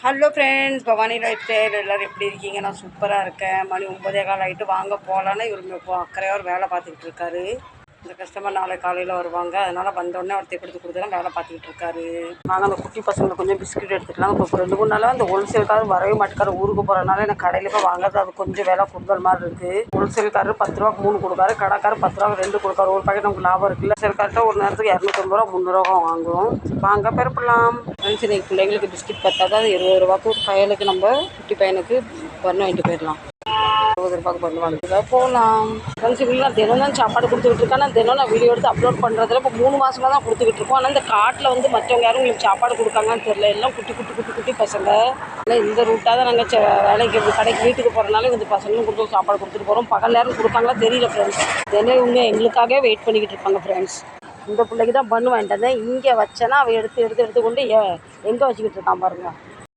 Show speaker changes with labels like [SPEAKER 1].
[SPEAKER 1] Hello friends, Bhavani life style எல்லோரும் எப்படி இருக்கீங்க? நான் சூப்பராக இருக்கேன். மணி 9:15 ஆகிட்டு வாங்க போகலான்னு இவருங்க இப்போ அக்கறையாக ஒரு வேலை பார்த்துக்கிட்டு இருக்காரு. இந்த கஸ்டமர் நாளை காலையில் வருவாங்க, அதனால் வந்தோடனே அவர் தைப்படுத்தி கொடுத்துலாம் வேலை பார்த்துக்கிட்டு இருக்காரு. நாங்கள் அந்த குட்டி பசங்களுக்கு கொஞ்சம் பிஸ்கட் எடுத்துக்கலாம். இப்போ 2-3 நாளாக அந்த ஹோல்சேல்காரர் வரவே மாட்டேக்காரு. ஊருக்கு போகிறனால எனக்கு கடையில் போய் வாங்குறது அது கொஞ்சம் வேலை கூடுதல் மாதிரி இருக்குது. ஹோல்சேல்காரர் 10 ரூபாய்க்கு 3 கொடுக்காரு, கடைக்காரர் 10 ரூபாய்க்கு 2 கொடுக்காரு. ஒரு பாக்கெட் நமக்கு லாபம் இருக்குல்ல. ஹோல்சேல்கார்ட்ட ஒரு நேரத்துக்கு 250 ரூபா 300 ரூபா வாங்குவோம். வாங்க பெறப்படலாம். ஃப்ரெண்ட்ஸ், இன்னைக்கு பிள்ளைங்களுக்கு பிஸ்கட் பத்தாதான் 20 ரூபாய்க்கு ஒரு பையனுக்கு நம்ம குட்டி பையனுக்கு பண்ண வாங்கிட்டு போயிடலாம். 20 ரூபாய்க்கு பண்ண வாங்கிட்டு போகலாம். ஃப்ரெண்ட்ஸ், இவங்களுக்கு நான் தினம் தான் சாப்பாடு கொடுத்துக்கிட்டு இருக்கேன். நான் தினம் நான் வீடியோ எடுத்து அப்லோட் பண்ணுறதுல இப்போ 3 மாதமாக தான் கொடுத்துக்கிட்டு இருக்கோம். ஆனால் இந்த காட்டில் வந்து மற்றவங்க யாரும் உங்களுக்கு சாப்பாடு கொடுக்காங்கன்னு தெரியல. எல்லாம் குட்டி பசங்க. ஆனால் இந்த ரூட்டாக தான் நாங்கள் வேலைக்கு கடைக்கு வீட்டுக்கு போகிறனால இந்த பசங்களும் கொடுத்து சாப்பாடு கொடுத்துட்டு போகிறோம். பகல் நேரம் கொடுக்காங்களா தெரியல ஃப்ரெண்ட்ஸ். தினம் இவங்க எங்களுக்காகவே வெயிட் பண்ணிக்கிட்டு இருப்பாங்க ஃப்ரெண்ட்ஸ். இந்த பிள்ளைக்கு தான் பண்ணு வாங்கிட்டு வந்தேன். இங்கே வச்சேன்னா அவள் எடுத்து கொண்டு எங்கே வச்சுக்கிட்டு இருக்கான் பாருங்க.